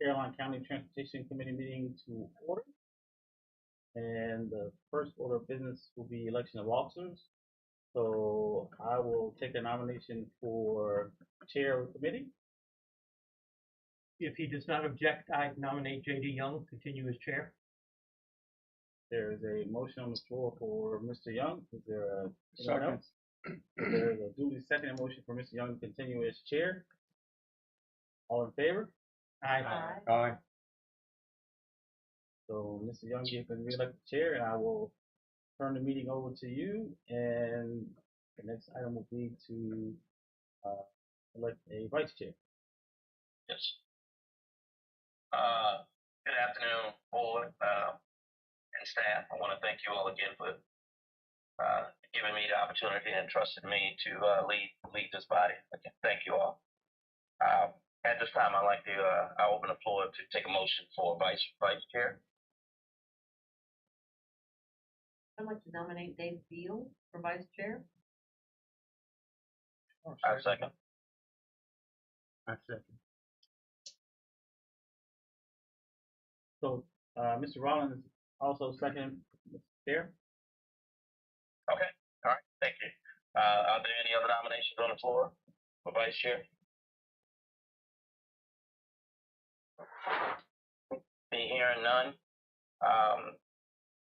Caroline County Transportation Committee meeting to order. And the first order of business will be election of officers. So I will take a nomination for chair of the committee. If he does not object, I nominate J.D. Young, continue as chair. There is a motion on the floor for Mr. Young. Is there anyone Second. else? There is a duly seconded motion for Mr. Young to continue as chair. All in favor? Aye. Aye. So, Mr. Young, you can re-elect the chair, and I will turn the meeting over to you. And the next item will be to elect a vice chair. Yes. Good afternoon, board and staff. I want to thank you all again for giving me the opportunity and trusting me to lead this body. Again, thank you all. At this time, I'd like to I open the floor to take a motion for vice chair. I'd like to nominate Dave Beal for vice chair. I second. I second. So, Mr. Rollins also second, Mr. Chair. Okay. All right. Thank you. Are there any other nominations on the floor for vice chair? Be hearing none.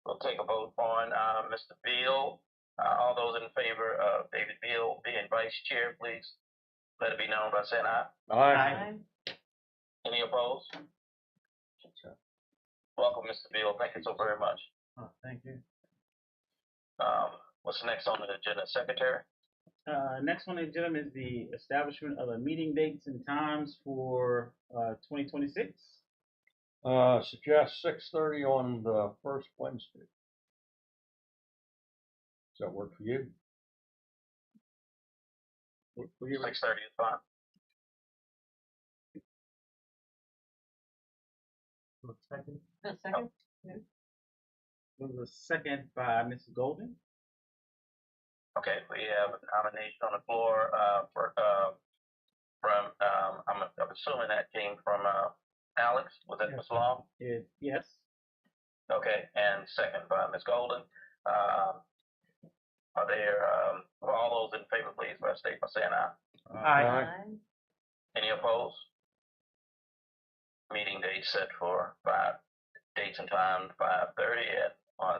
We'll take a vote on Mr. Beal. All those in favor of David Beal being vice chair, please let it be known by saying aye. Aye. Any opposed? Welcome, Mr. Beal. Thank you so very much. Oh, thank you. What's next on the agenda, Secretary? Next on the agenda is the establishment of the meeting dates and times for 2026. Suggest 6:30 on the first Wednesday. Does that work for you? For you, 6:30 is fine. second. A second? There was a second by Mrs. Golden. Okay, we have a nomination on the floor from I'm assuming that came from Alex. Was that Ms. Long? Yes. Okay, and second by Ms. Golden. Are there all those in favor, please, state by saying aye. Aye. Any opposed? Meeting date set for dates and time 5:30 at on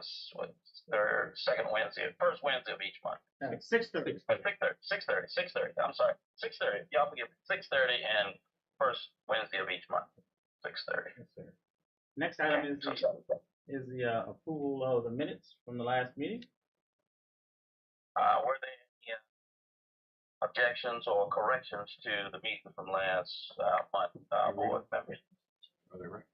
second Wednesday, first Wednesday of each month. 6:30. 6:30. I'm sorry, 6:30. Y'all forgive me. 6:30 and first Wednesday of each month. 6:30. Yes, sir. Next item is the approval of the minutes from the last meeting. Were there any objections or corrections to the meeting from last month, board members? Are they right?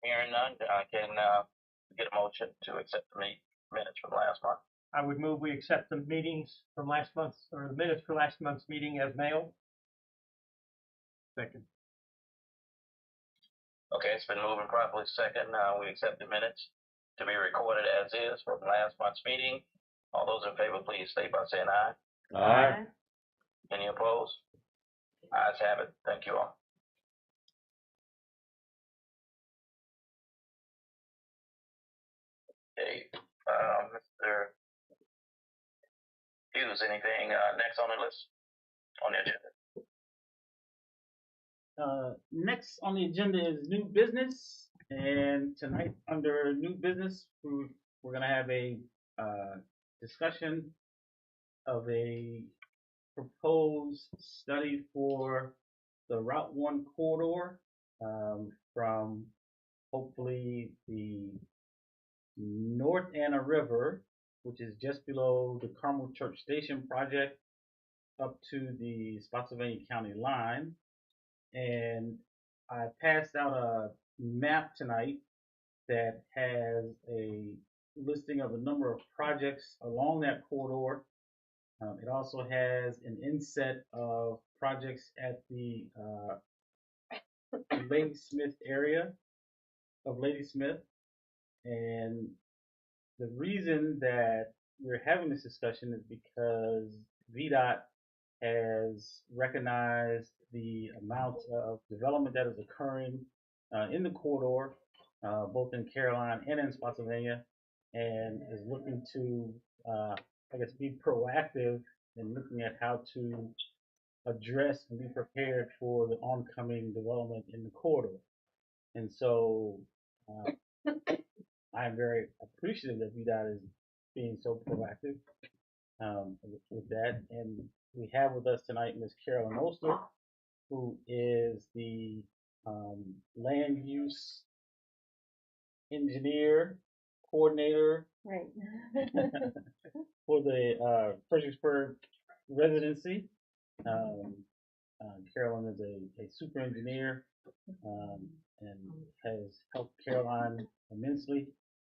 Hearing none, I can get a motion to accept the minutes from last month. I would move we accept the meetings from last month, or the minutes for last month's meeting as mailed. Second. Okay, it's been moving properly second. We accept the minutes to be recorded as is from last month's meeting. All those in favor, please state by saying aye. Aye. Any opposed? Ayes have it. Thank you all. Okay, Mr. Hughes, anything next on the list, on the agenda? Next on the agenda is new business, and tonight under new business, we're gonna have a discussion of a proposed study for the Route 1 corridor from hopefully the North Anna River, which is just below the Carmel Church Station project, up to the Spotsylvania County line. And I passed out a map tonight that has a listing of a number of projects along that corridor. It also has an inset of projects at the Ladysmith area of Ladysmith. And the reason that we're having this discussion is because VDOT has recognized the amount of development that is occurring in the corridor, both in Caroline and in Spotsylvania, and is looking to, I guess, be proactive in looking at how to address and be prepared for the oncoming development in the corridor. And so I'm very appreciative that VDOT is being so proactive with that. And we have with us tonight Ms. Carolyn Oster, who is the land use engineer coordinator Right. for the Fredericksburg residency. Carolyn is a super engineer and has helped Caroline immensely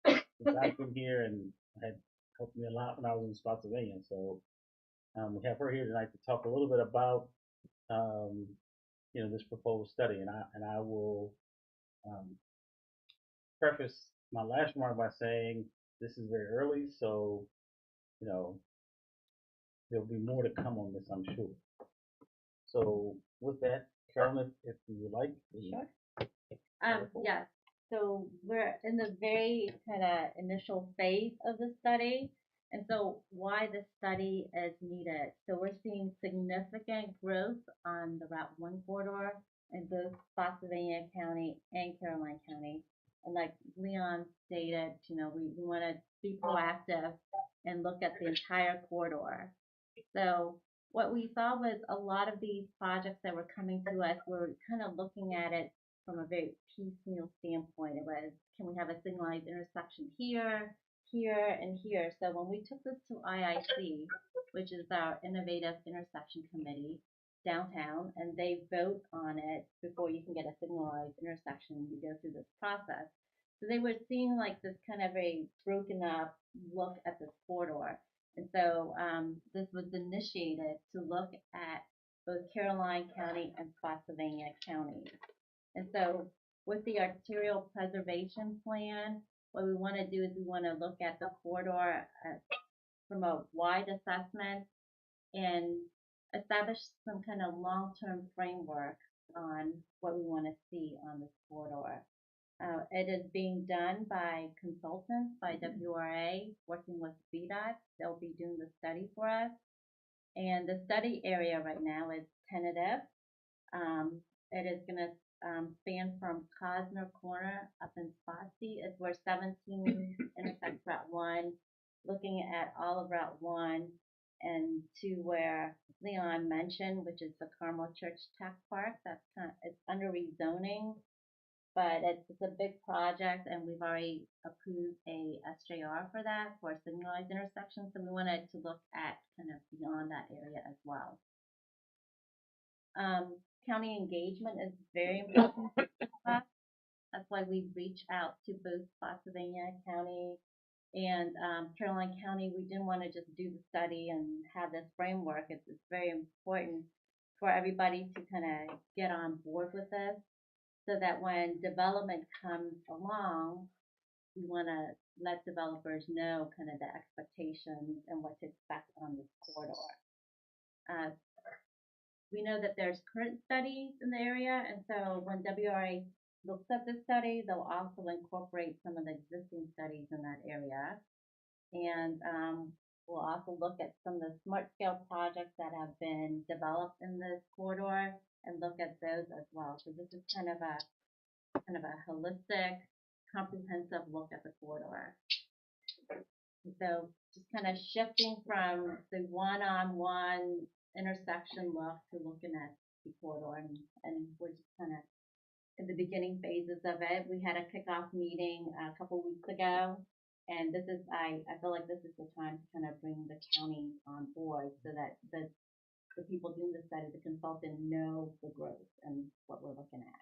since I've been here, and had helped me a lot when I was in Spotsylvania. So we have her here tonight to talk a little bit about this proposed study, and I will preface my last remark by saying this is very early, so there'll be more to come on this, I'm sure. So with that, Carolyn, if you would like. Sure. Yes. So we're in the very kind of initial phase of the study. And so why this study is needed. So we're seeing significant growth on the Route 1 corridor in both Spotsylvania County and Caroline County. And like Leon stated, we want to be proactive and look at the entire corridor. So what we saw was a lot of these projects that were coming to us, were kind of looking at it from a very piecemeal standpoint. It was, can we have a signalized intersection here, here, and here? So when we took this to IIC, which is our Innovative Intersection Committee downtown, and they vote on it before you can get a signalized intersection, you go through this process. So they were seeing like this kind of a broken up look at this corridor. And so this was initiated to look at both Caroline County and Spotsylvania County. And so with the arterial preservation plan, what we want to do is we want to look at the corridor from a wide assessment and establish some kind of long-term framework on what we want to see on this corridor. It is being done by consultants, by WRA, working with VDOT. They'll be doing the study for us. And the study area right now is tentative. It is going to span from Cosner Corner up in Spotsy. It's where 17 intersects Route 1, looking at all of Route 1, and to where Leon mentioned, which is the Carmel Church Tech Park. It's under rezoning, but it's a big project, and we've already approved a SJR for that, for a signalized intersection. So we wanted to look at kind of beyond that area as well. County engagement is very important to us. That's why we reach out to both Spotsylvania County and Caroline County. We didn't want to just do the study and have this framework. It's very important for everybody to kind of get on board with this, so that when development comes along, we want to let developers know kind of the expectations and what to expect on this corridor. We know that there's current studies in the area, and so when WRA looks at this study, they'll also incorporate some of the existing studies in that area. And we'll also look at some of the smart scale projects that have been developed in this corridor and look at those as well. So this is kind of a holistic, comprehensive look at the corridor. And so just kind of shifting from the one-on-one intersection look to looking at the corridor, and we're just kind of in the beginning phases of it. We had a kickoff meeting a couple weeks ago, and this is I feel like this is the time to kind of bring the county on board, so that the people doing the study, the consultant, know the growth and what we're looking at.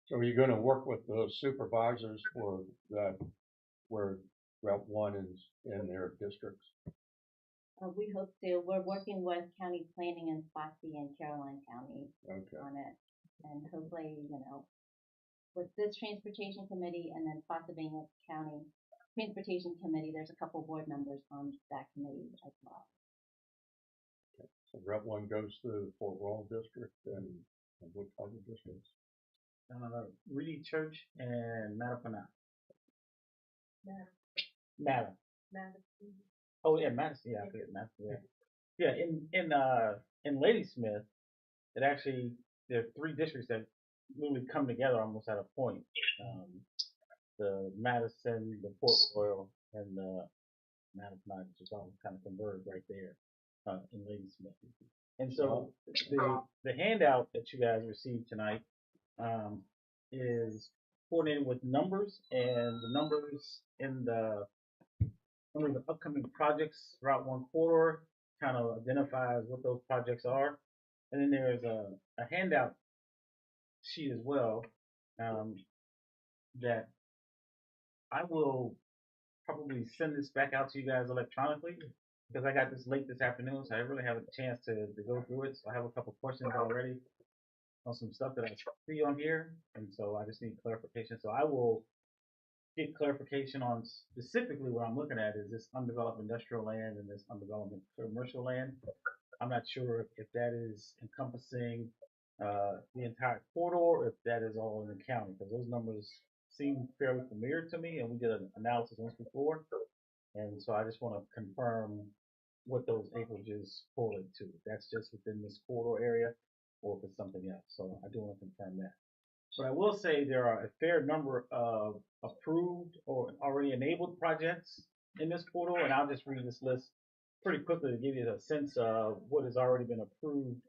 So are you going to work with those supervisors for that, where Route 1 is in their districts? We hope to. We're working with county planning in Spotsy and Caroline County on it, and hopefully, with this transportation committee and then Spotsylvania County, transportation committee, there's a couple board members on that committee as well. So Route One goes through the Fort Royal district and what other districts? Reedy Church and Mattapan. Madam. Madam. Madison. Oh yeah, Madison. Yeah, I forget Madison. Yeah. Yeah, in Ladysmith, it actually there are three districts that really come together almost at a point. The Madison, the Port Royal, and the Mattapan, which is all kind of converged right there in Ladysmith. And so the handout that you guys received tonight is coordinated with numbers, and the numbers in the under the upcoming projects Route 1 corridor kind of identifies what those projects are. And then there's a handout sheet as well that I will probably send this back out to you guys electronically because I got this late this afternoon, so I really haven't a chance to go through it. So I have a couple questions already on some stuff that I see on here, and so I just need clarification. So I will get clarification on specifically what I'm looking at is this undeveloped industrial land and this undeveloped commercial land. I'm not sure if that is encompassing the entire corridor or if that is all in the county, because those numbers seem fairly familiar to me, and we did an analysis once before. And so I just want to confirm what those acreages correlate to. If that's just within this corridor area or if it's something else. So I do want to confirm that. But I will say there are a fair number of approved or already enabled projects in this corridor, and I'll just read this list pretty quickly to give you a sense of what has already been approved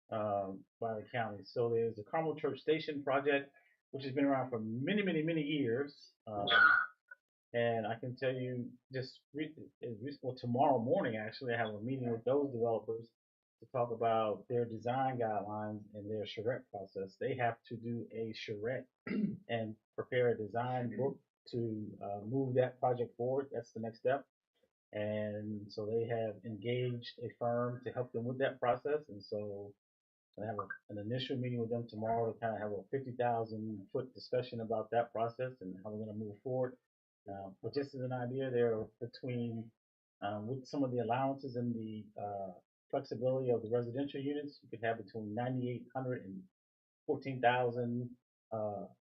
by the county. So there's the Carmel Church Station project, which has been around for many, many, many years. And I can tell you just tomorrow morning, actually, I have a meeting with those developers to talk about their design guidelines and their charrette process. They have to do a charrette and prepare a design book to move that project forward. That's the next step. And so they have engaged a firm to help them with that process. And so I have an initial meeting with them tomorrow to kind of have a 50,000 foot discussion about that process and how we're going to move forward. But just as an idea, they're between, with some of the allowances and the flexibility of the residential units, you could have between 9,800 and 14,000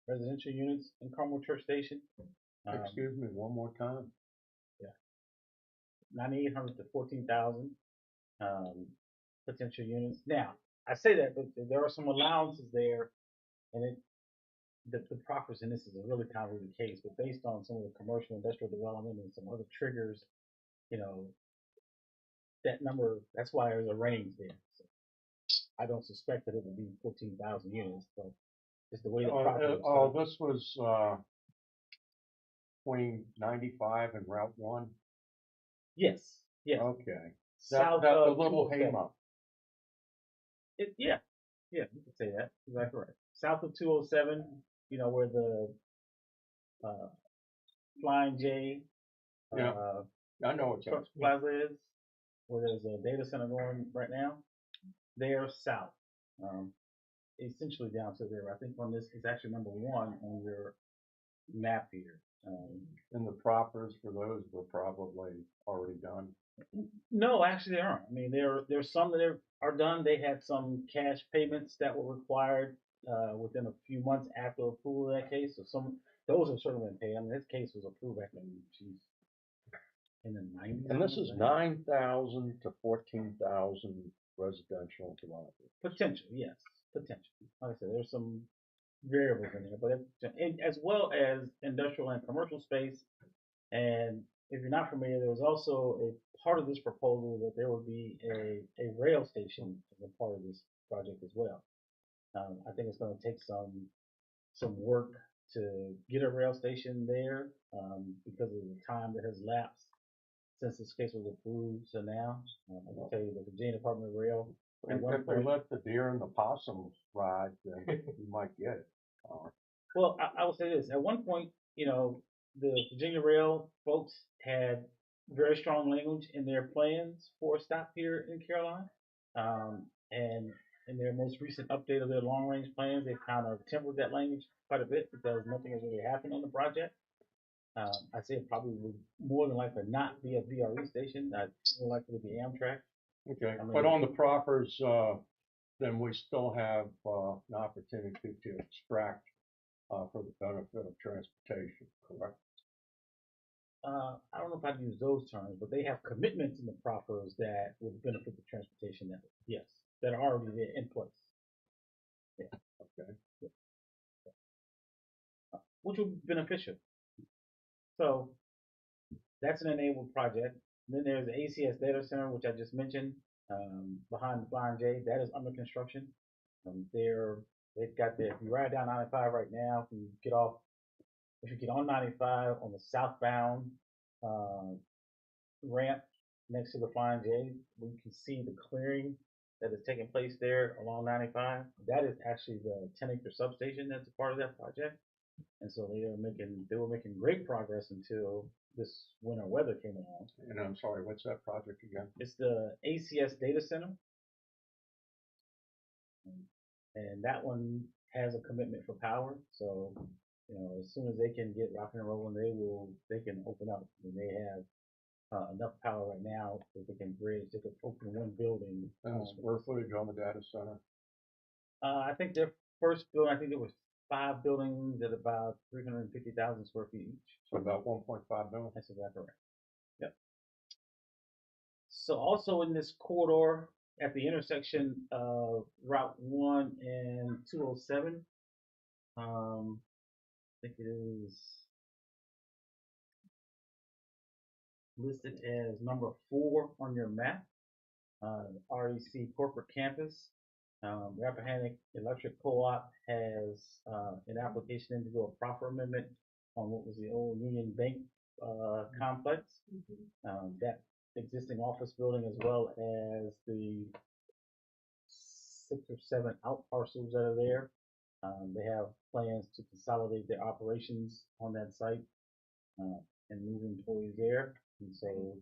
residential units in Carmel Church Station. Excuse me, one more time. 9,800 to 14,000 potential units. Now, I say that, but there are some allowances there, and the proffers in this is a really convoluted case, but based on some of the commercial industrial development and some other triggers, that number, that's why there's a range there. So I don't suspect that it would be 14,000 units, but it's the way the proffer this was between 95 and Route 1? Yes. Okay. South that of the little 207. Haymarket. Yeah, you could say that. Exactly right. South of 207, where the Flying J I know it's Trucks Plaza is, where there's a data center going right now. They're south, essentially down to there. I think on this is actually number 1 on your map here. And the proffers for those were probably already done. No, actually they aren't. I mean, there's some that are done. They had some cash payments that were required within a few months after approval of that case. So those have certainly been paid. I mean, this case was approved back in the 90s. And this is 9,000 to 14,000 residential development. Potential, yes, potential. Like I said, there's some variables in there, but as well as industrial and commercial space. And if you're not familiar, there was also a part of this proposal that there would be a rail station as a part of this project as well. I think it's going to take some work to get a rail station there because of the time that has lapsed since this case was approved to now. I can tell you the Virginia Department of Rail. If they let the deer and the possums ride, then you might get it. Well, I will say this. At one point, the Virginia Rail folks had very strong language in their plans for a stop here in Caroline. And in their most recent update of their long range plans, they've kind of tempered that language quite a bit because nothing has really happened on the project. I say it probably would more than likely not be a VRE station, more likely to be Amtrak. Okay, I mean- but on the proffers, then we still have, an opportunity to extract, for the benefit of transportation, correct? I don't know if I'd use those terms, but they have commitments in the proffers that would benefit the transportation network, yes, that are already there in place. Okay. Which will be beneficial. So that's an enabled project. Then there's the ACS data center, which I just mentioned, behind the Flying J. That is under construction. They've got if you ride down 95 right now, if you get on 95 on the southbound ramp next to the Flying J, we can see the clearing that is taking place there along 95. That is actually the 10-acre substation that's a part of that project. And so they were making great progress until this winter weather came along. And I'm sorry, what's that project again? It's the ACS data center. And that one has a commitment for power. So, as soon as they can get rocking and rolling, they can open up. And they have enough power right now that they can open one building. And the square footage on the data center? I think their first building, there was 5 buildings at about 350,000 square feet each. So about 1.5 million? That's exactly right. Yep. So also in this corridor at the intersection of Route 1 and 207, I think it is listed as number 4 on your map, REC Corporate Campus. Rappahannock Electric Co-op has an application in to do a proffer amendment on what was the old Union Bank complex. That existing office building, as well as the 6 or 7 out parcels that are there. They have plans to consolidate their operations on that site and move employees there. And so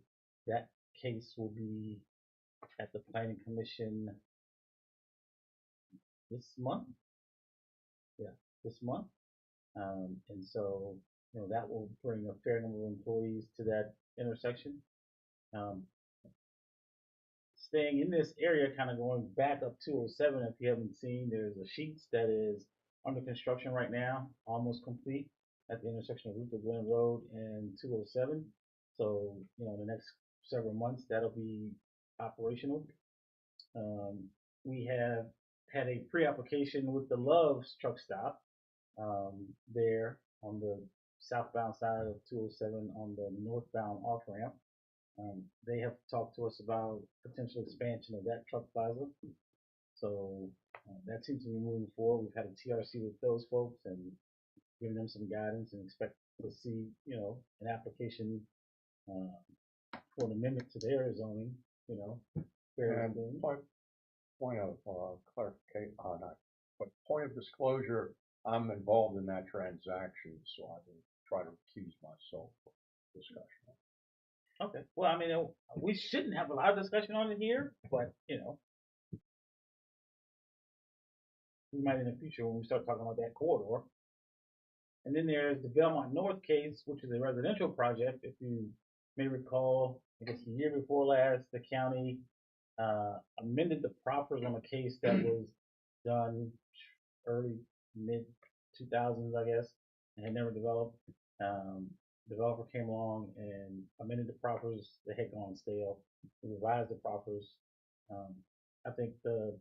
that case will be at the Planning Commission this month. Yeah, this month. And so, that will bring a fair number of employees to that intersection. Staying in this area, kind of going back up 207, if you haven't seen, there's a Sheets that is under construction right now, almost complete at the intersection of Luther Glen Road and 207. So, in the next several months, that'll be operational. We have had a pre-application with the Love's truck stop there on the southbound side of 207 on the northbound off-ramp. They have talked to us about potential expansion of that truck plaza. So that seems to be moving forward. We've had a TRC with those folks and giving them some guidance and expect to see, an application for an amendment to their zoning, fairly And soon. point of clarification on that, but point of disclosure, I'm involved in that transaction, so I will try to recuse myself from discussion. Okay. Well, we shouldn't have a lot of discussion on it here, but, we might in the future when we start talking about that corridor. And then there's the Belmont North case, which is a residential project. If you may recall, I guess the year before last, the county amended the proffers on a case that was done early, mid 2000s, I guess, and had never developed. Developer came along and amended the proffers. They had gone stale. We revised the proffers. I think the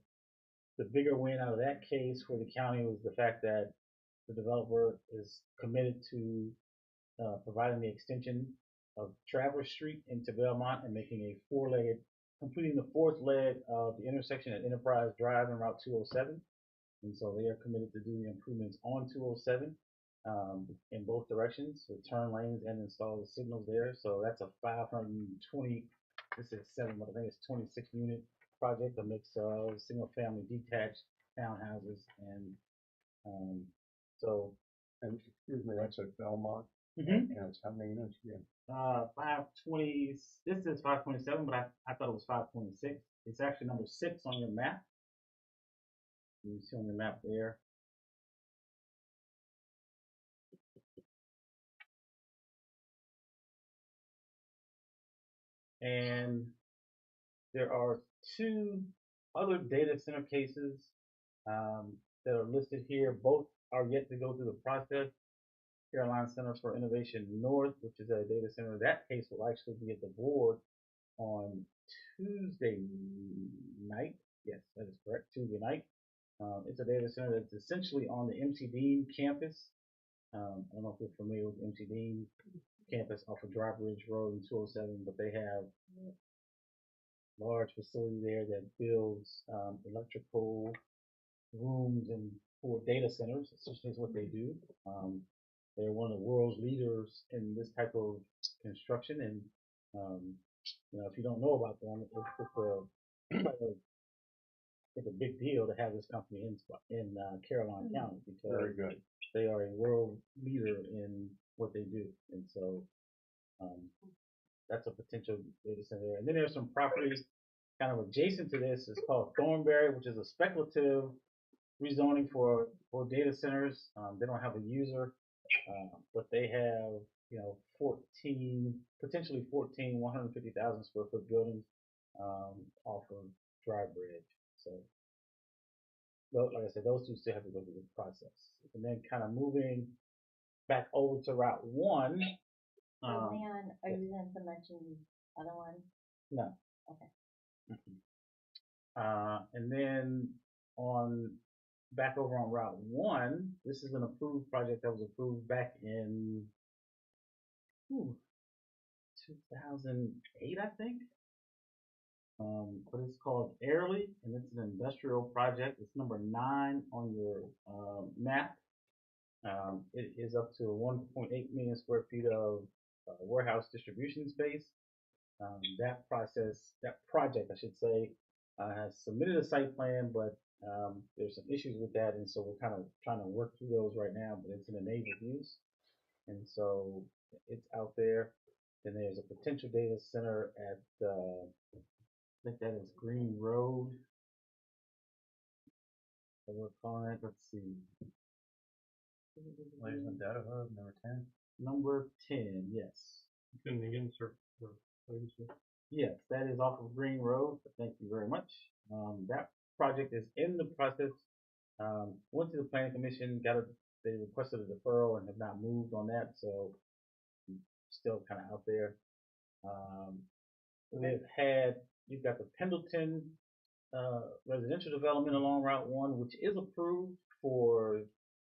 bigger win out of that case for the county was the fact that the developer is committed to providing the extension of Traverse Street into Belmont and completing the 4th leg of the intersection at Enterprise Drive and Route 207. And so they are committed to do the improvements on 207 in both directions, with turn lanes and install the signals there. So that's a 520, this is 7, but I think it's 26 unit project, a mix of single family detached townhouses and And excuse me, that's at Belmont. Mhm. And it's how many units again? 520, this is 527, but I thought it was 526. It's actually number 6 on your map. You see on the map there. And there are two other data center cases that are listed here. Both are yet to go through the process. Caroline Center for Innovation North, which is a data center. That case will actually be at the board on Tuesday night. Yes, that is correct. Tuesday night. It's a data center that's essentially on the MC Dean campus. I don't know if you're familiar with MC Dean campus off of Dry Bridge Road and 207, but they have large facility there that builds electrical rooms and for data centers. Essentially, is what they do. They're one of the world's leaders in this type of construction, and if you don't know about them, it's a big deal to have this company in Caroline County because Very good. they are a world leader in what they do, and so that's a potential data center. And then there's some properties kind of adjacent to this. It's called Thornberry, which is a speculative rezoning for data centers. They don't have a user, but they have potentially 14 150,000 square foot buildings off of Dry Bridge. So, like I said, those two still have to go through the process. And then kind of moving back over to Route 1. Leon, are you going to mention the other one? No. Okay. And then back over on Route 1, this is an approved project that was approved back in 2008, I think. But it's called Airly, and it's an industrial project. It's number 9 on your map. It is up to 1.8 million square feet of warehouse distribution space. That project, I should say, has submitted a site plan, but there's some issues with that, and so we're kind of trying to work through those right now. But it's an enabled use, and so it's out there. Then there's a potential data center at I think that is Green Road. So we're calling it. Let's see. Lakeland Data Hub, number 10. Number 10, yes. In the insert. Yes, that is off of Green Road. Thank you very much. That project is in the process. Went to the planning commission, they requested a deferral and have not moved on that, so still kind of out there. You've got the Pendleton residential development along Route 1, which is approved for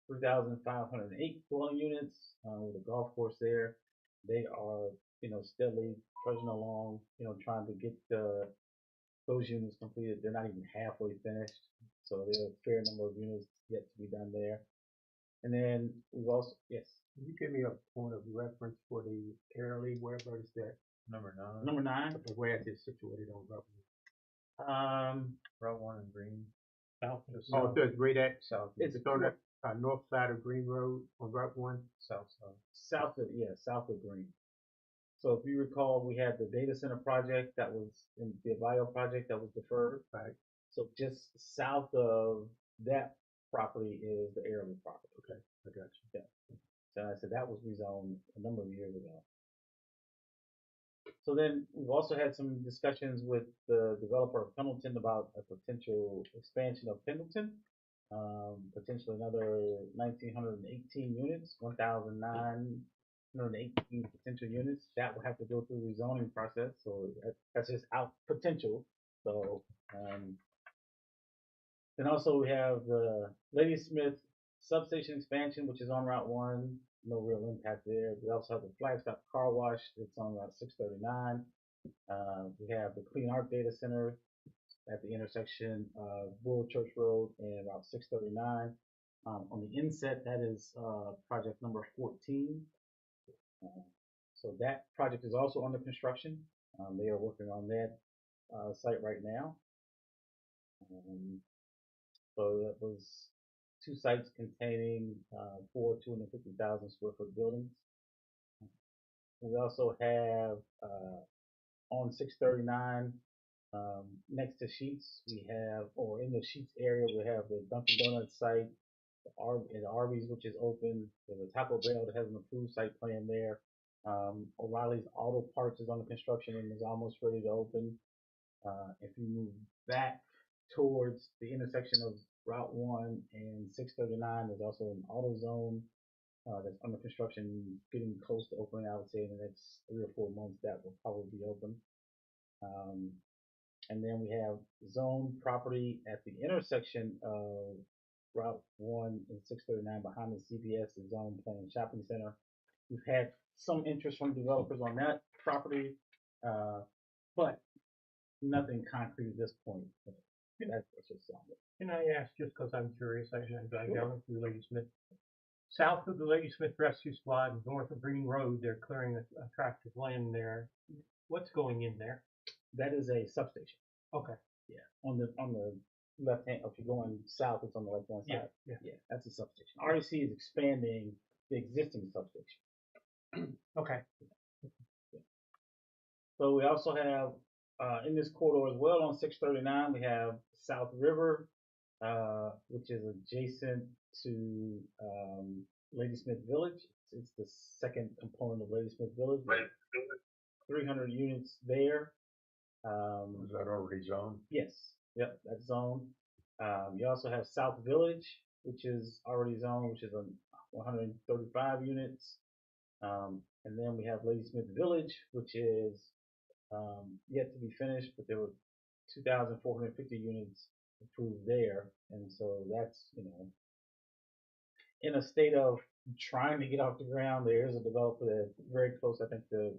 3,508 dwelling units with a golf course there. They are, steadily trudging along, trying to get those units completed. They're not even halfway finished, so there's a fair number of units yet to be done there. And then we've also, yes. Can you give me a point of reference for the Airly? Where is that? Number 9. Number 9. Where is it situated on Route 1? Route 1 and Green. South. Oh, so it's right at South. It's on the north side of Green Road on Route 1? South side. South of Green. So if you recall, we had the data center project that was in the bio project that was deferred. Right. So just south of that property is the Airly property. Okay, I got you. Yeah. So I said that was rezoned a number of years ago. So then we've also had some discussions with the developer of Pendleton about a potential expansion of Pendleton. Potentially another 1,918 units, 1,918 potential units. That will have to go through the rezoning process. So that's just out potential. So, then also we have the Ladysmith substation expansion, which is on Route 1. No real impact there. We also have the Flagstaff Car Wash. It's on Route 639. We have the Clean Art Data Center at the intersection of Bull Church Road and Route 639. On the inset, that is project number 14. So that project is also under construction. They are working on that site right now. So that was 2 sites containing 4 250,000 square foot buildings. We also have on 639 next to Sheets, or in the Sheets area, we have the Dunkin' Donuts site, the Arby's, which is open. There's a Taco Bell that has an approved site plan there. O'Reilly's Auto Parts is under construction and is almost ready to open. If you move back towards the intersection of Route 1 and 639, there's also an AutoZone that's under construction, getting close to opening. I would say in the next 3 or 4 months that will probably be open. And then we have zone property at the intersection of Route 1 and 639 behind the CVS and Zone Plan Shopping Center. We've had some interest from developers on that property, but nothing concrete at this point. That's just something. Can I ask, just because I'm curious, I drive down through Ladysmith. South of the Ladysmith Rescue Squad, north of Green Road, they're clearing a tract of land there. What's going in there? That is a substation. Okay. Yeah. On the left hand, if you're going south, it's on the left hand side. Yeah. That's a substation. REC is expanding the existing substation. Okay. So we also have in this corridor as well on 639, we have South River, which is adjacent to Ladysmith Village. It's the second component of Ladysmith Village. Right. 300 units there. Is that already zoned? Yes. Yep, that's zoned. You also have South Village, which is already zoned, which is 135 units. And then we have Ladysmith Village, which is yet to be finished, but there were 2,450 units approved there. And so that's, in a state of trying to get off the ground. There is a developer that's very close, I think, to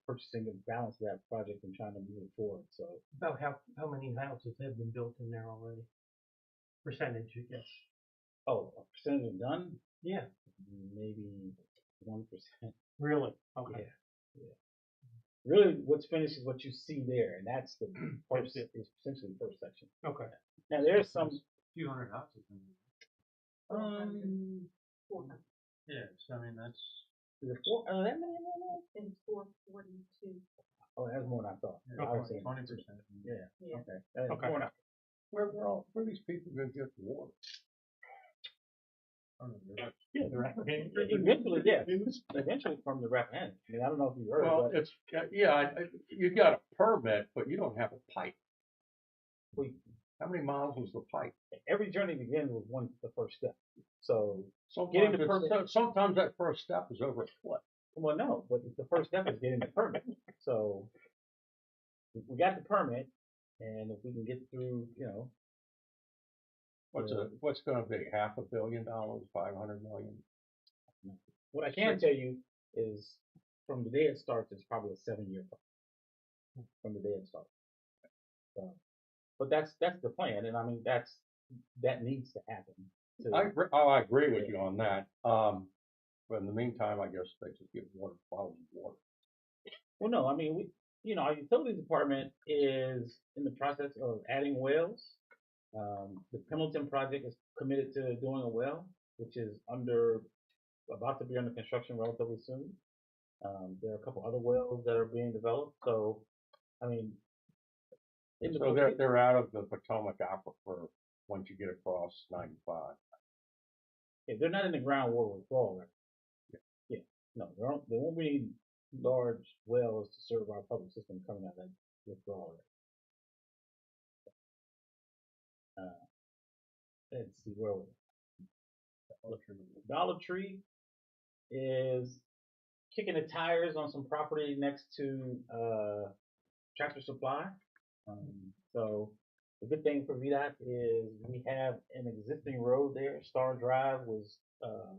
purchasing the balance of that project and trying to move it forward. So About how many houses have been built in there already? Percentage, I guess. a percentage of done? Yeah. Maybe 1%. Really? Okay. Yeah. Really, what's finished is what you see there, and that's the first. Is essentially the first section. Okay. Now there's some. Few hundred houses in there. Yes, I mean, that's. Is it that many in there? It's 442. Oh, that's more than I thought. I was saying 20%. Yeah. Yeah. Okay. That is Okay. more than Where are these people gonna get the water? Yeah, they're right. Eventually, yes. Eventually from the Rappahannock. I mean, I don't know if you heard, Well, but it's, you got a permit, but you don't have a pipe. How many miles was the pipe? every journey begins with the first step. So, Sometimes, the permit. sometimes that first step is over a cliff. well, no, but the first step is getting the permit. So, we got the permit, and if we can get through, What's gonna be, $500 million, 500 million? what I can tell you is from the day it starts, it's probably a 7-year plan. From the day it starts. So, but that's the plan, and I mean that needs to happen. I agree with you on that. But in the meantime, I guess they just give quality water. Well, no, I mean our utilities department is in the process of adding wells. The Pendleton project is committed to doing a well, which is about to be under construction relatively soon. There are a couple other wells that are being developed. So, I mean, So they're out of the Potomac aquifer once you get across 95. they're not in the groundwater withdrawal. Yeah, no, there won't be any large wells to serve our public system coming out of that withdrawal. Let's see where we Dollar Tree is kicking the tires on some property next to Tractor Supply. So the good thing for VDOT is we have an existing road there. Star Drive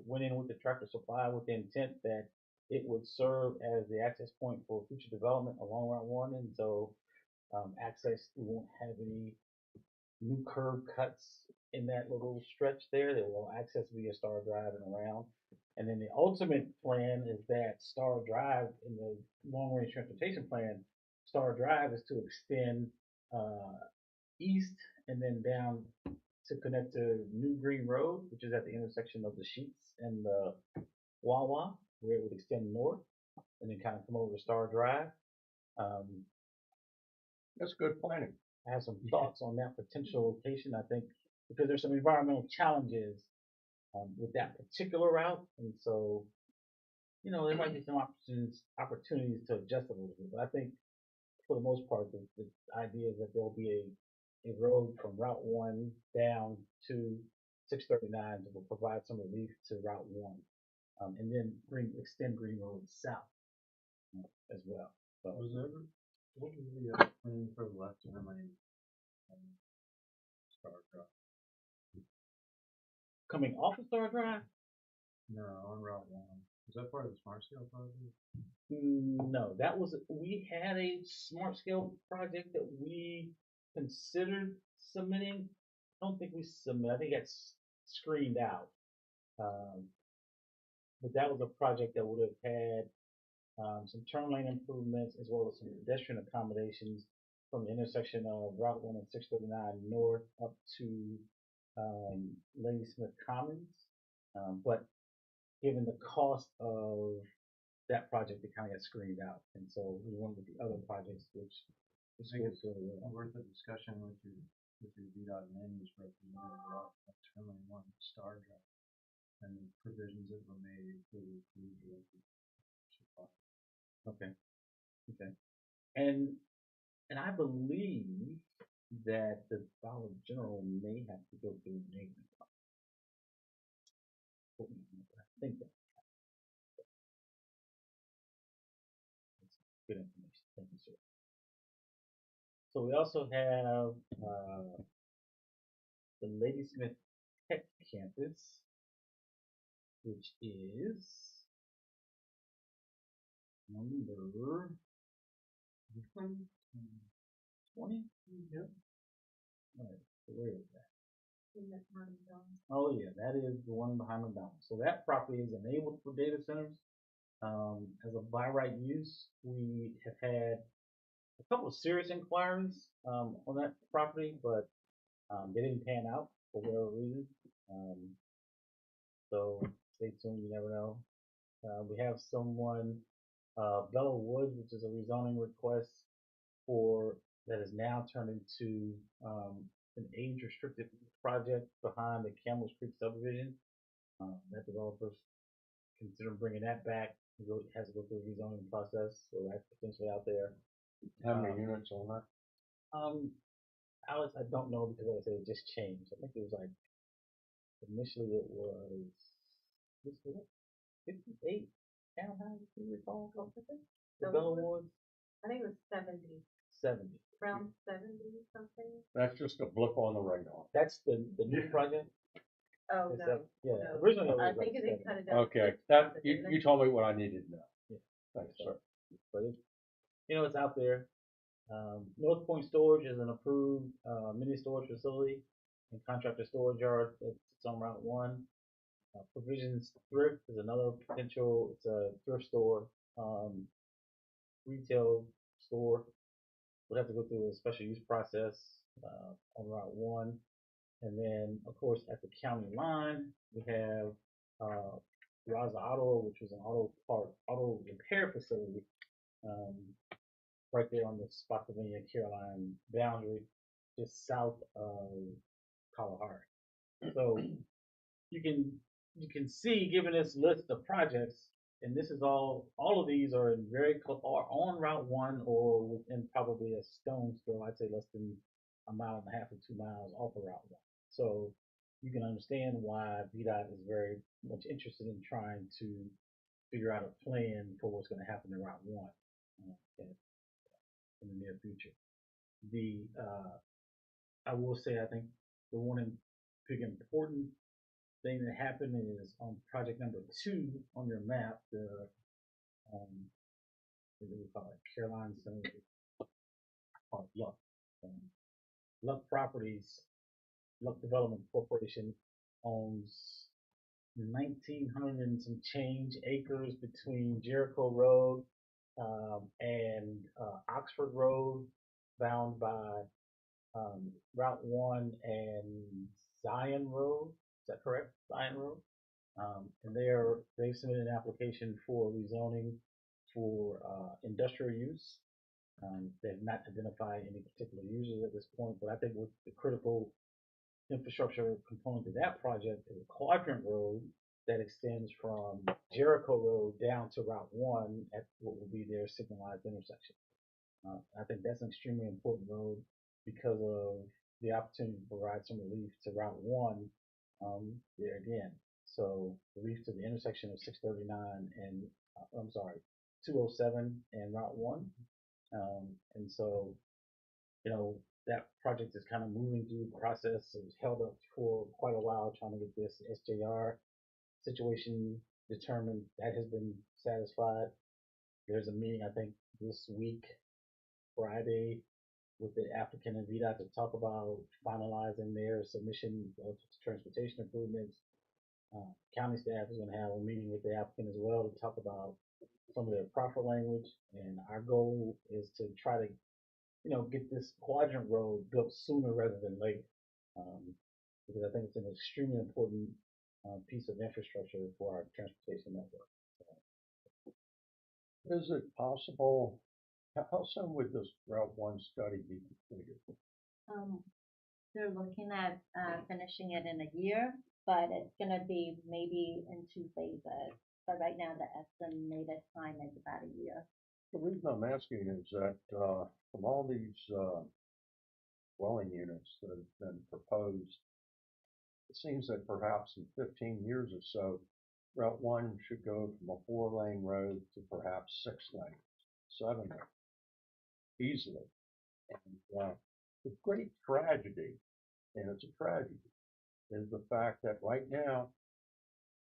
went in with the Tractor Supply with the intent that it would serve as the access point for future development along Route 1, and so we won't have any new curb cuts in that little stretch there. They will access via Star Drive and around. And then the ultimate plan is that Star Drive, in the long range transportation plan, Star Drive is to extend east and then down to connect to New Green Road, which is at the intersection of the Sheets and the Wawa, where it would extend north and then kind of come over to Star Drive. That's good planning. I have some thoughts on that potential location. I think because there's some environmental challenges with that particular route, and so there might be some opportunities to adjust a little bit. But I think for the most part, the idea is that there'll be a road from Route 1 down to 639 that will provide some relief to Route 1, and then extend Green Road south as well. So, Was there ever, what was the, plan for the left turn lane on Star Drive? coming off of Star Drive, No, on Route 1. Was that part of the Smart Scale project? no, we had a smart scale project that we considered submitting. I don't think we submitted. I think that's screened out. But that was a project that would have had some turn lane improvements as well as some pedestrian accommodations from the intersection of Route 1 and 639 north up to Ladysmith Commons. But given the cost of that project, it kind of got screened out. And so we went with the other projects, which I think it's really well. worth a discussion with your VDOT land use representative about that turn lane on Star Drive and the provisions that were made for the approved. Okay. Okay. And I believe that the Dollar General may have to go through maintenance. I think that's good information. Thank you, sir. So we also have the Ladysmith Tech Campus, which is number 20? Yep. All right, so where is that? In that time zone. Oh yeah, that is the one behind McDonald's. So that property is enabled for data centers. As a by right use, we have had a couple of serious inquiries on that property, but they didn't pan out for whatever reason. So stay tuned, you never know. We have someone, Bella Woods, which is a rezoning request that is now turned into an age restricted project behind the Camels Creek subdivision. That developer's considering bringing that back. It has to go through a rezoning process, so that's potentially out there. How many units on that? Alex, I don't know because like I said, it just changed. I think it was like initially it was 58 townhouses, if you recall. The Bella Woods, I think it was 70, 70. around 70 something. That's just a blip on the radar. That's the new project. Oh, Is no. that- yeah. no. Originally it I was like think they 70. cut it down. Okay, to that, 60, you, didn't you they? told me what I needed to know. Yeah. Thanks, sir. But it's out there. North Point Storage is an approved mini storage facility and contractor storage yard that sits on Route 1. Provisions Thrift is another potential. It's a thrift store, retail store. Would have to go through a special use process on Route 1. And then, of course, at the county line, we have Raza Auto, which was an auto repair facility right there on the Spotsylvania Caroline boundary, just south of Kalahari. So you can see, given this list of projects, and this is all of these are in are on Route 1 or within probably a stone's throw. I'd say less than a mile and a half or 2 miles off of Route 1. So you can understand why VDOT is very much interested in trying to figure out a plan for what's going to happen in Route 1 in the near future. I will say, I think the one big important thing that happened is on project number 2 on your map, what do we call it? Caroline Center, called Luck. Luck Properties, Luck Development Corporation owns 1,900 and some change acres between Jericho Road and Oxford Road, bound by Route 1 and Zion Road. Is that correct? Zion Road. And they've submitted an application for rezoning for industrial use. They have not identified any particular users at this point, but I think with the critical infrastructure component to that project is a quadrant road that extends from Jericho Road down to Route 1 at what will be their signalized intersection. I think that's an extremely important road because of the opportunity to provide some relief to Route 1 there again. So relief to the intersection of 639 and, I'm sorry, 207 and Route 1. And so, you know, that project is kind of moving through the process. It was held up for quite a while trying to get this SJR situation determined. That has been satisfied. There's a meeting, I think, this week, Friday, with the applicant and VDOT to talk about finalizing their submission of transportation improvements. County staff is going to have a meeting with the applicant as well to talk about some of their proper language. And our goal is to try to, you know, get this quadrant road built sooner rather than later. Because I think it's an extremely important piece of infrastructure for our transportation network. Is it possible, how soon would this Route 1 study be completed? They're looking at finishing it in a year, but it's gonna be maybe in 2 phases. But right now, the estimated time is about a year. The reason I'm asking is that from all these dwelling units that have been proposed, it seems that perhaps in 15 years or so, Route 1 should go from a 4-lane road to perhaps 6 lanes, 7 lanes, easily. And the great tragedy, and it's a tragedy, is the fact that right now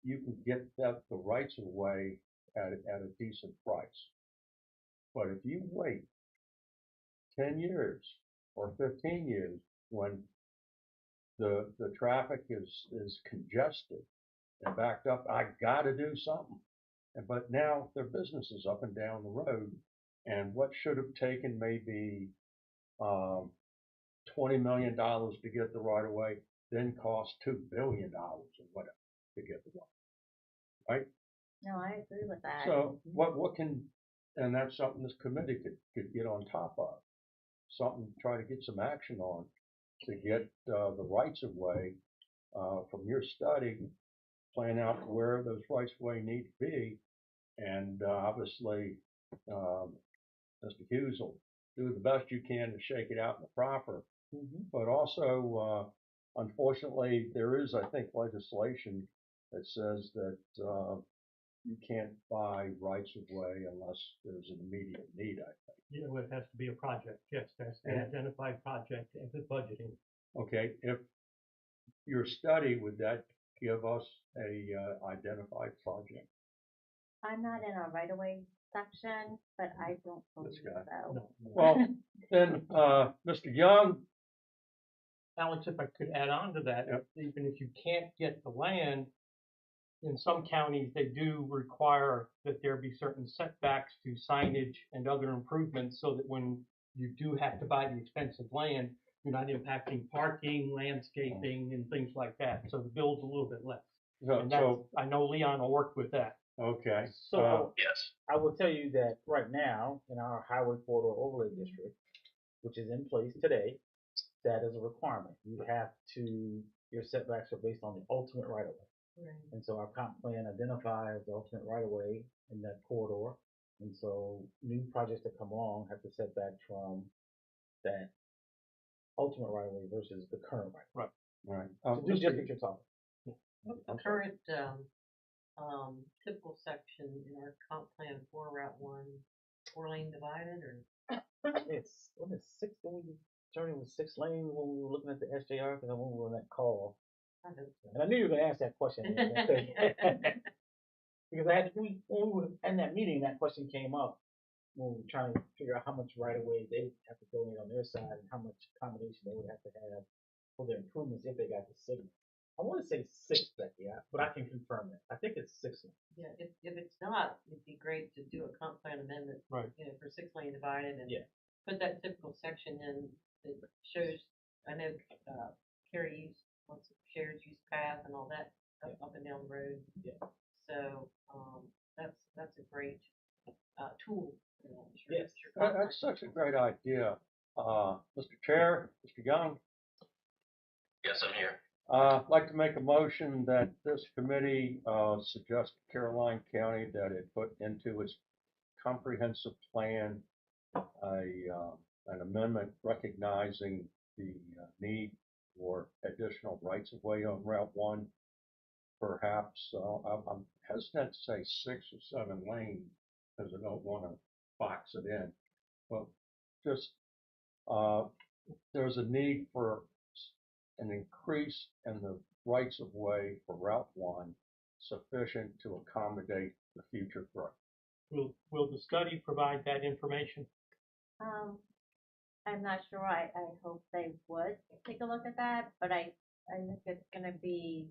you can get the rights of way at a decent price. But if you wait 10 years or 15 years when the traffic is congested and backed up, I got to do something. But now their business is up and down the road, and what should have taken maybe $20 million to get the right of way then cost $2 billion or whatever to get the right. Right? No, I agree with that. So what can, and that's something this committee could get on top of, something to try to get some action on to get the rights of way from your study, plan out where those rights of way need to be, and obviously Mr. Hughes will do the best you can to shake it out in the proper. But also, unfortunately, there is, I think, legislation that says that you can't buy rights of way unless there's an immediate need, I think. Yeah, well, it has to be a project, yes, that's an identified project and with budgeting. Okay, if your study, would that give us a identified project? I'm not in a right-of-way section, but I don't believe This guy. so. No. Well, then, Mr. Young, Alex, if I could add on to that, Yep. even if you can't get the land, in some counties, they do require that there be certain setbacks to signage and other improvements so that when you do have to buy the expensive land, you're not impacting parking, landscaping, and things like that. So the bill's a little bit less. And that's, so, I know Leon will work with that. okay. So Yes. I will tell you that right now in our highway corridor overlay district, which is in place today, that is a requirement. You have to, your setbacks are based on the ultimate right of way. And so our comp plan identifies the ultimate right of way in that corridor. And so new projects that come along have to set back from that ultimate right of way versus the current right. Right. To do just what you're talking. What's the current typical section in our comp plan for Route 1, 4-lane divided, or? It's, what is six, when we started with 6 lanes when we were looking at the SJR, because I when we were on that call. I hope so. And I knew you were going to ask that question. Because I had to, when we were in that meeting, that question came up when we were trying to figure out how much right of way they have to go in on their side and how much accommodation they would have to have for their improvements if they got the signal. I want to say 6, Becky, but I can confirm that. I think it's 6 lanes. Yeah, if it's not, it'd be great to do a comp plan amendment, Right. you know, for 6-lane divided and Yeah. put that typical section in that shows, I know, Carrie wants shared use path and all that up and down the road. Yeah. So, that's a great, tool. You know, Yes. That's such a great idea. Mr. Chair, Mr. Young, Yes, I'm here. I'd like to make a motion that this committee, suggest to Caroline County that it put into its comprehensive plan an amendment recognizing the need for additional rights of way on Route 1. Perhaps, I'm hesitant to say 6 or 7 lanes because I don't want to box it in. But just, there's a need for an increase in the rights of way for Route 1 sufficient to accommodate the future growth. Will the study provide that information? I'm not sure, I hope they would take a look at that, but I think it's gonna be,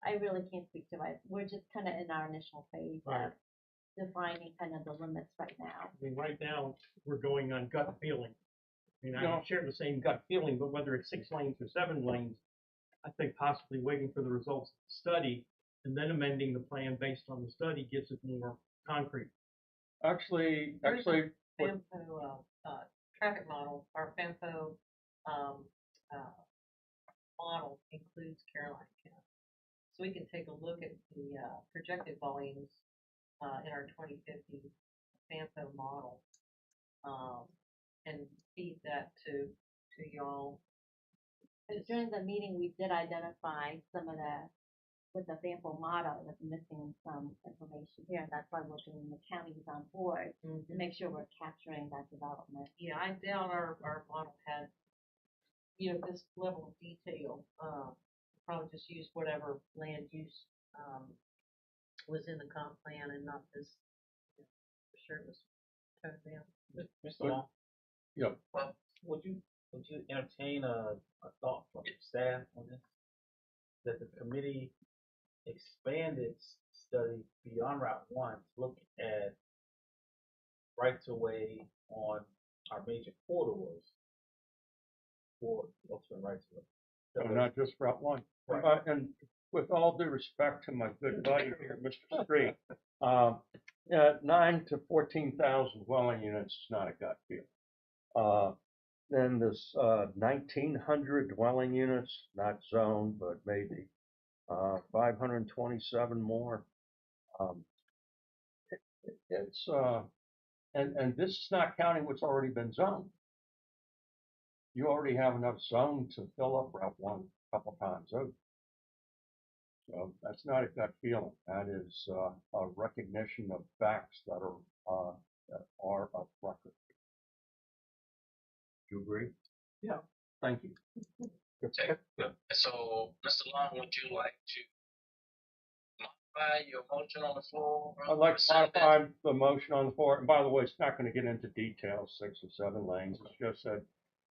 I really can't speak to it. We're just kind of in our initial phase Right. of defining kind of the limits right now. I mean, right now, we're going on gut feeling. I mean, I Yeah. share the same gut feeling, but whether it's 6 lanes or 7 lanes, I think possibly waiting for the results of the study and then amending the plan based on the study gives it more concrete. Actually, what- FAMPO, traffic model, our FAMPO, model includes Caroline County. So we can take a look at the, projected volumes, in our 2050 FAMPO model, and feed that to y'all. But during the meeting, we did identify some of the, with the sample model, was missing some information here, and that's why we're bringing the counties on board to make sure we're capturing that development. Yeah, I doubt our model had, this level of detail. Probably just use whatever land use, was in the comp plan and not this, for sure it was toned down. Mr. Good. Long? Yeah. Well, would you entertain a thought from staff on this? That the committee expand its study beyond Route 1 to look at rights of way on our major corridors for ultimate rights of way. so not just Route 1. Right. And with all due respect to my good buddy here, Mr. Street, 9 to 14,000 dwelling units is not a gut feel. Then this 1,900 dwelling units, not zoned, but maybe 527 more. It's and this is not counting what's already been zoned. You already have enough zone to fill up Route 1 a couple times over. So that's not a gut feeling. That is a recognition of facts that are of record. Do you agree? Yeah. Thank you. Okay, good. So, Mr. Long, would you like to modify your motion on the floor? I'd like to Rescind it? modify the motion on the floor. And by the way, it's not going to get into details, 6 or 7 lanes. It's just that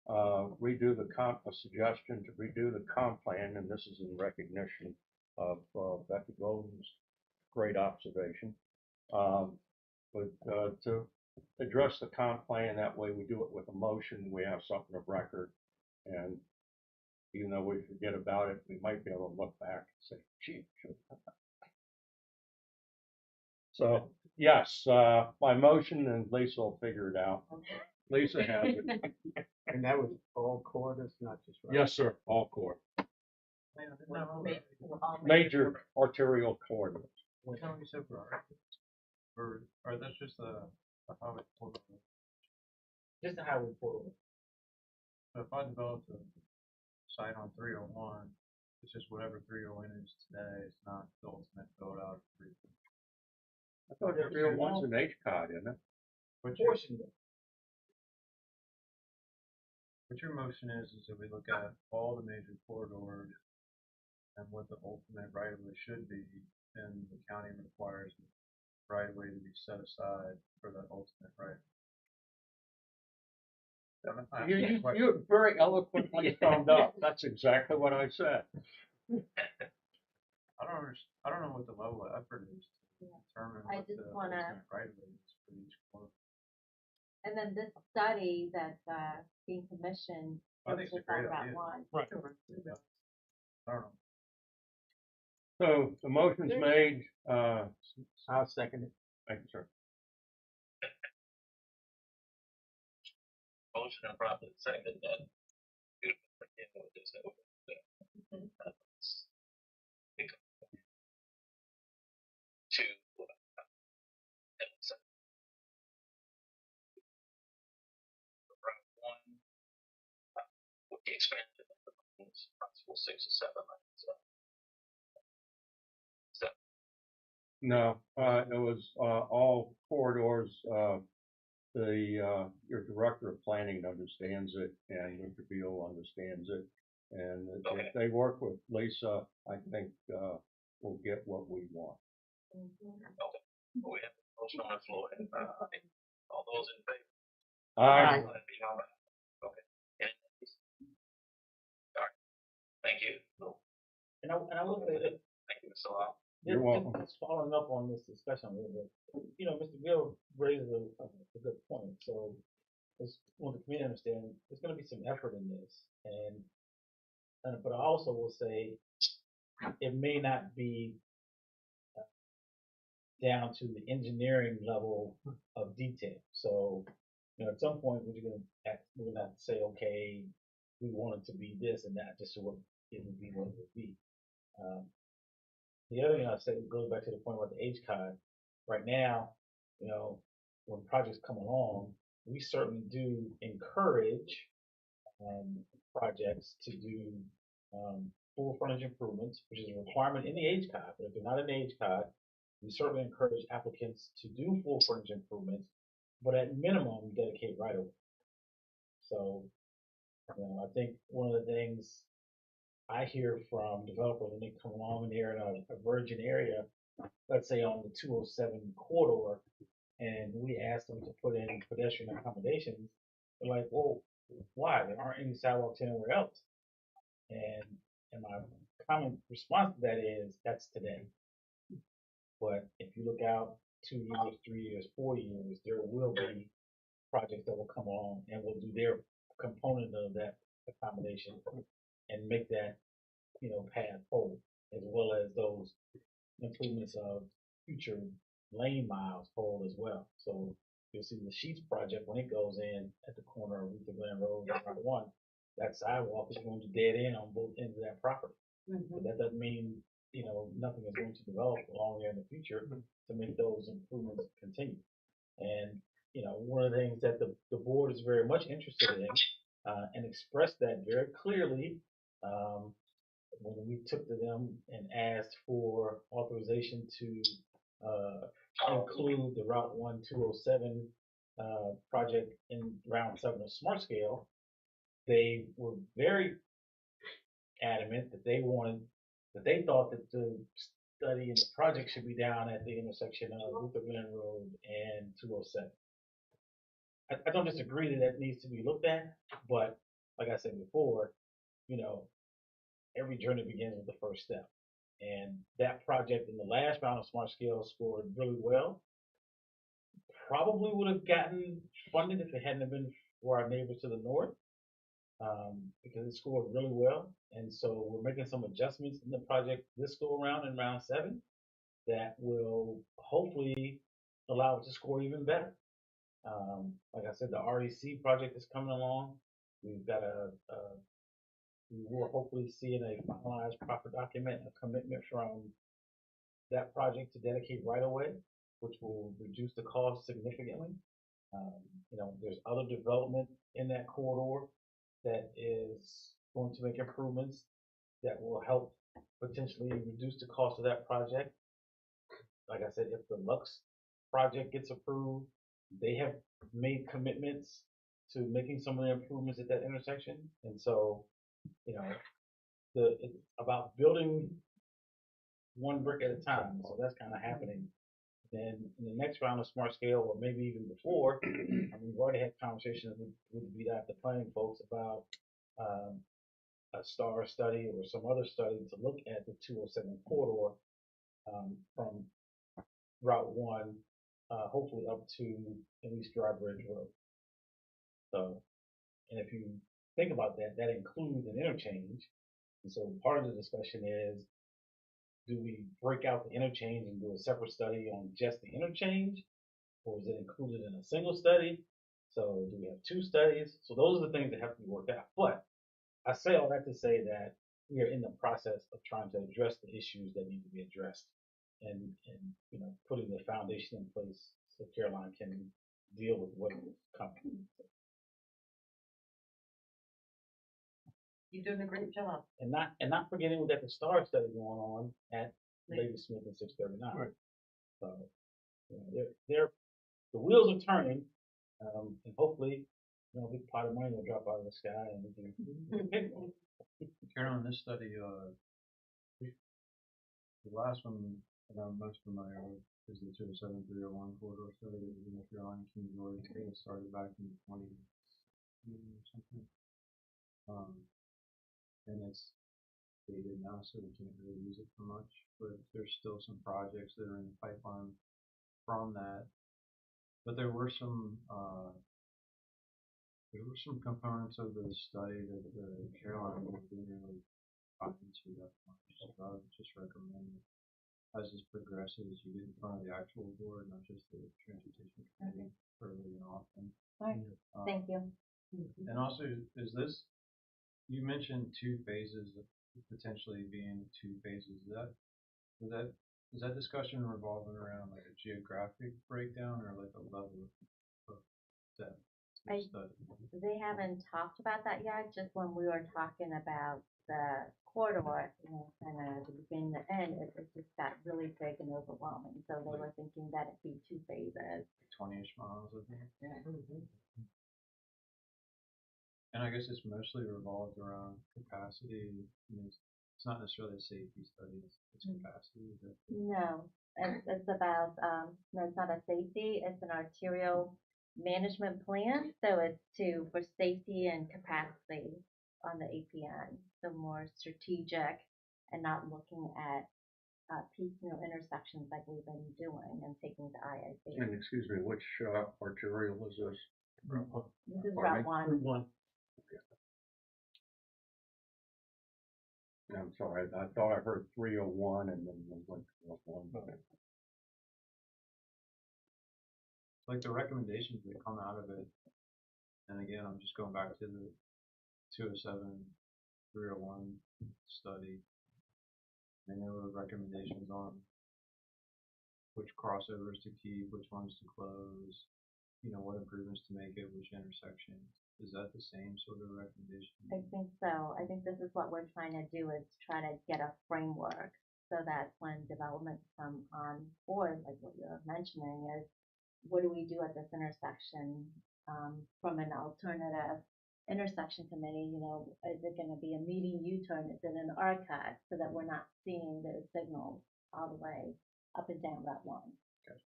redo a suggestion to redo the comp plan, and this is in recognition of Becky Golden's great observation. But to address the comp plan, that way we do it with a motion, we have something of record, and even though we forget about it, we might be able to look back and say, gee, should have done that. So, yes, my motion, and Lisa will figure it out. Lisa has it. And that was all corridors, not just. Yes, sir, all core. All Major arterial corridors. What time you said for or that's just the highway corridor. Just a highway corridor. So if I developed a site on 301, it's just whatever 301 is today, it's not the ultimate build out of 301. I thought the real one's an HCOD, isn't it? What your, Portion of it. what your motion is that we look at all the major corridors and what the ultimate right of way should be, and the county requires the right of way to be set aside for that ultimate right. You very eloquently summed up. That's exactly what I said. I don't know what the level of effort is to determine I what the just wanna- ultimate right of way is for each corridor. And then this study that's being commissioned I think it's a focuses on great Route idea. 1. Right. I don't know. So the motion's made, I'll second it. thank you, sir. Motion and properly seconded that beautiful. You know, just think to route one with the expansion of the lanes, possible 6 or 7 lanes. So No, it was, all corridors, your director of planning understands it, and Mr. Beal understands it. And if they work with Lisa, I think, we'll get what we want. we have a motion on the floor, and all those in favor? Aye. Let it be known. Okay. Any nays? All right. Thank you. And I will say that Thank you, Mr. Lau. You're welcome. Just following up on this discussion a little bit, Mr. Gill raises a good point. So, just want the community to understand, there's going to be some effort in this, but I also will say it may not be down to the engineering level of detail. So, at some point we're going to have to say, okay, we want it to be this and that, just so it would be what it would be. The other thing I say goes back to the point about the HCOD. Right now, when projects come along, we certainly do encourage projects to do full frontage improvements, which is a requirement in the HCOD. But if they're not in the HCOD, we certainly encourage applicants to do full frontage improvements, but at minimum dedicate right of way. So, I think one of the things I hear from developers when they come along and they're in a virgin area, let's say on the 207 corridor, and we ask them to put in pedestrian accommodations, they're like, well, why? There aren't any sidewalks anywhere else. And my common response to that is, that's today. But if you look out 2 years, 3 years, 4 years, there will be projects that will come along and will do their component of that accommodation and make that, path whole, as well as those improvements of future lane miles whole as well. So you'll see the Sheets project when it goes in at the corner of Luther Glen Road and Route 1, that sidewalk is going to dead end on both ends of that property. But that doesn't mean, nothing is going to develop along there in the future to make those improvements continue. And, one of the things that the board is very much interested in, and expressed that very clearly, when we took to them and asked for authorization to include the Route 1 207 project in Round 7 of Smart Scale, they were very adamant that they thought that the study and the project should be down at the intersection of Luther Glen Road and 207. I don't disagree that needs to be looked at, but like I said before, every journey begins with the first step. And that project in the last round of Smart Scale scored really well. Probably would have gotten funded if it hadn't been for our neighbors to the north, because it scored really well. And so we're making some adjustments in the project this go around in round 7 that will hopefully allow it to score even better. Like I said, the REC project is coming along. We've got we will hopefully see in a finalized proper document a commitment from that project to dedicate right of way, which will reduce the cost significantly. There's other development in that corridor that is going to make improvements that will help potentially reduce the cost of that project. Like I said, if the Lux project gets approved, they have made commitments to making some of the improvements at that intersection. And so, it's about building one brick at a time. So that's kind of happening. Then in the next round of Smart Scale, or maybe even before, we've already had conversations with the BDOT, the planning folks, about a STAR study or some other study to look at the 207 corridor from Route 1, hopefully up to at least Dry Bridge Road. So, and if you think about that, that includes an interchange. And so part of the discussion is, do we break out the interchange and do a separate study on just the interchange? Or is it included in a single study? So do we have 2 studies? So those are the things that have to be worked out. But I say all that to say that we are in the process of trying to address the issues that need to be addressed, and putting the foundation in place so Caroline can deal with what is coming. You're doing a great job. And not forgetting that the STAR study going on at Lady Smith and 639. Right. So they're the wheels are turning, and hopefully, a big pot of money will drop out of the sky and we can. Carolyn, this study, the last one that I'm most familiar with is the 207-301 corridor study that was in North Carolina, King George. I think it started back in 20 or something. And it's dated now, so we can't really use it for much. But there's still some projects that are in the pipeline from that. But there were some components of the study that Caroline didn't really buy into that much. So I would just recommend, as this progresses, you get in front of the actual board, not just the transportation committee early and often. All right, thank you. And also, is this, you mentioned 2 phases, potentially being 2 phases. Is that discussion revolving around like a geographic breakdown or like a level of depth to the study? They haven't talked about that yet, just when we were talking about the corridor, kind of the beginning and the end, it just got really big and overwhelming. So they were thinking that it'd be 2 phases. 20-ish miles, I think. Yeah. And I guess it's mostly revolved around capacity. I mean, it's not necessarily a safety study, it's capacity. No, it's about, no, it's not a safety, it's an arterial management plan. So it's for safety and capacity on the APN. So more strategic and not looking at piecemeal intersections like we've been doing and taking the IIC. And excuse me, which arterial is this? This is Pardon Route me? 1. I'm sorry, I thought I heard 301 and then went to 1. Like the recommendations that come out of it, and again, I'm just going back to the 207-301 study. And there were recommendations on which crossovers to keep, which ones to close, what improvements to make at which intersections. Is that the same sort of recommendation? I think so. I think this is what we're trying to do, is try to get a framework so that when developments come on board, like what you're mentioning, is what do we do at this intersection from an alternative intersection committee? Is it going to be a median U-turn? Is it an R-cut, so that we're not seeing those signals all the way up and down Route 1? Okay.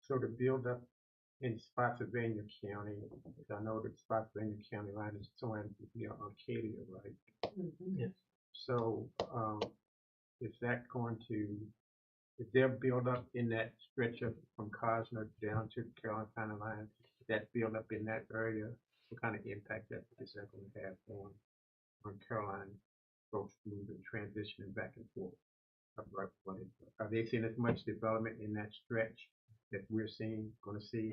So to build up in Spotsylvania County, I know the Spotsylvania County line is somewhere near Arcadia, right? Yes. So is there build up in that stretch of from Cosner down to the Carolina line? That build up in that area, what kind of impact is that going to have on Caroline folks moving, transitioning back and forth? Are they seeing as much development in that stretch that we're going to see?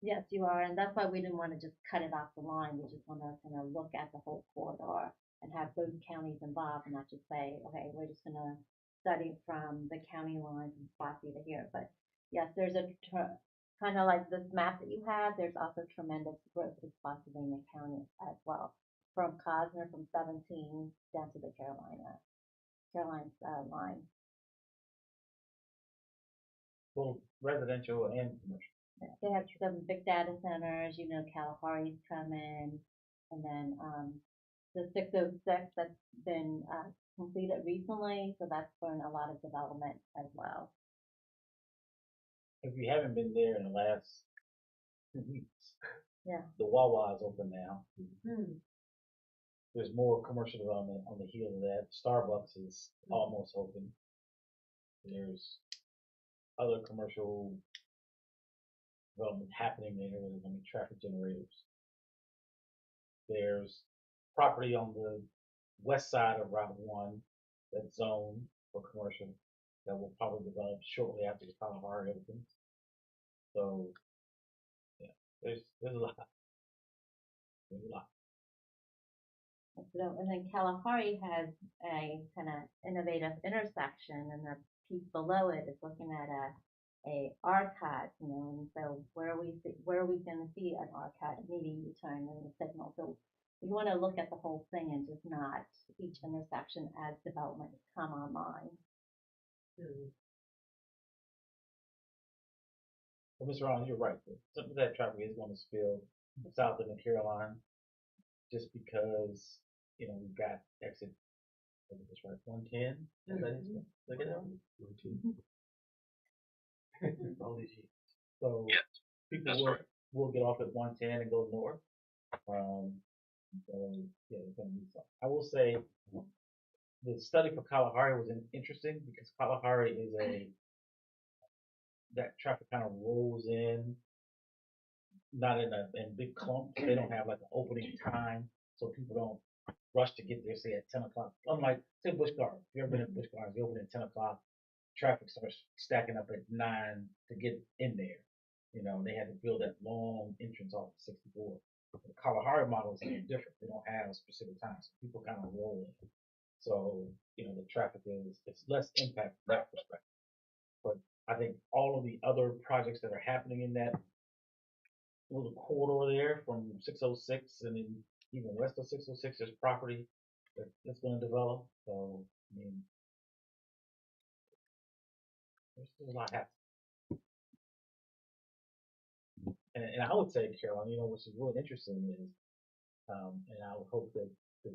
Yes, you are, and that's why we didn't want to just cut it off the line. We just want to kind of look at the whole corridor and have both counties involved, and not just say, okay, we're just going to study from the county line from Spotsy to here. But yes, there's kind of like this map that you have. There's also tremendous growth in Spotsylvania County as well, from Cosner from 17 down to the Caroline's line. Both residential and commercial. They have some big data centers, Kalahari's coming, and then the 606 that's been completed recently, so that's been a lot of development as well. If you haven't been there in the last 2 weeks, Yeah. the Wawa is open now. There's more commercial development on the heels of that. Starbucks is almost open. There's other commercial development happening there. There's going to be traffic generators. There's property on the west side of Route 1 that's zoned for commercial that will probably develop shortly after the Kalahari opens. So, yeah, There's a lot. There's a lot. So, and then Kalahari has a kind of innovative intersection, and the piece below it is looking at a RCOT, and so where are we going to see an RCOT median U-turn and the signal? So we want to look at the whole thing and just not each intersection as development come online. Well, Mr. Rollins, you're right. Some of that traffic is going to spill south of the Caroline, just because we've got exit. That's right, 110. Look at that. 110. All these years. So Yes, people will get off at 110 and go north. So yeah, it's going to be something. I will say the study for Kalahari was interesting because Kalahari is that traffic kind of rolls in, not in big clumps. They don't have like an opening time, so people don't rush to get there, say at 10 o'clock. Unlike, say, Busch Gardens. If you ever been at Busch Gardens, you open at 10 o'clock, traffic starts stacking up at 9 to get in there. They had to build that long entrance off of 64. The Kalahari model is a little different. They don't have a specific time, so people kind of roll in. So, the traffic it's less impact from that perspective. But I think all of the other projects that are happening in that little corridor there from 606 and then even west of 606, there's property that's going to develop. So, I mean, there's a lot happening. And I would say, Caroline, which is really interesting is, and I would hope that the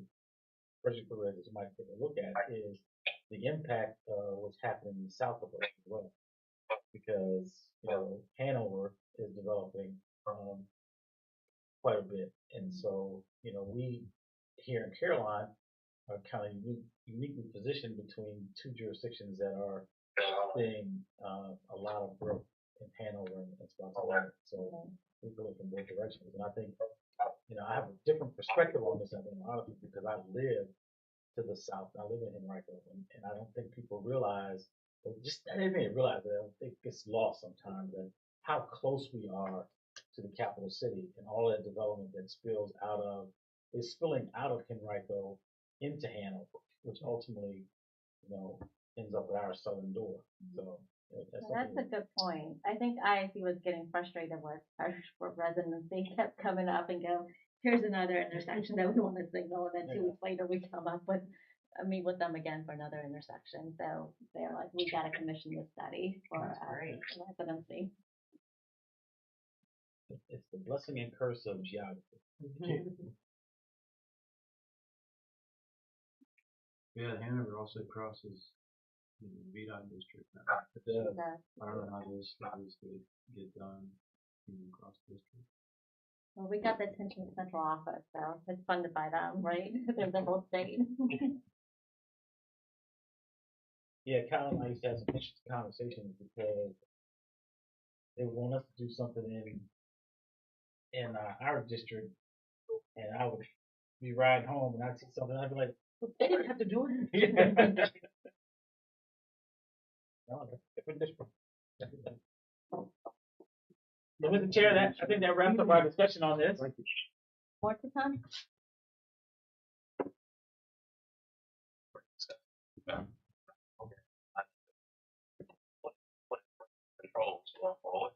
project directors might take a look at is the impact of what's happening south of us as well. Because, Hanover is developing quite a bit. And so, we here in Caroline are kind of uniquely positioned between two jurisdictions that are seeing a lot of growth in Hanover and Spotsylvania. So we go from both directions. And I think, I have a different perspective on this than a lot of people because I live to the south. I live in Henrico, and I don't think people realize, I didn't even realize that. I don't think it gets lost sometimes that how close we are to the capital city and all that development that is spilling out of Henrico into Hanover, which ultimately, ends up at our southern door. So That's a good point. I think IIC was getting frustrated with our residents. They kept coming up and go, here's another intersection that we want to signal, and then 2 weeks later we come up with meet with them again for another intersection. So they're like, we got to commission this study for residency. It's the blessing and curse of geography. Yeah, Hanover also crosses the VDOT district now. I don't know how those studies get done across district. Well, we got the Tension Central office, so it's funded by them, right? They're the whole state. Yeah, Kyle and I used to have some interesting conversations because they would want us to do something in our district, and I would be riding home and I'd see something, I'd be like, well, they didn't have to do it. No, that's a different district. So, Mr. Chair, I think that wraps up our discussion on this. More to come? Controls going forward.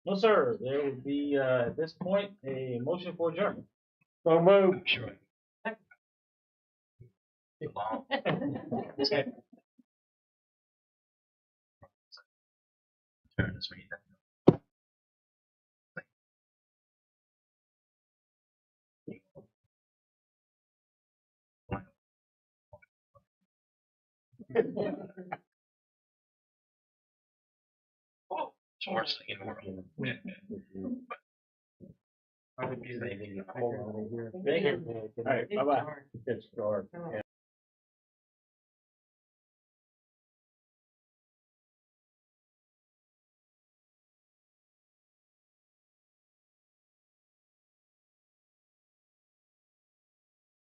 No, sir. There would be at this point a motion for adjournment. So move. Sure. Turn this meeting. Oh, it's the worst thing in the world. Thank you. All right. Bye bye. Good start.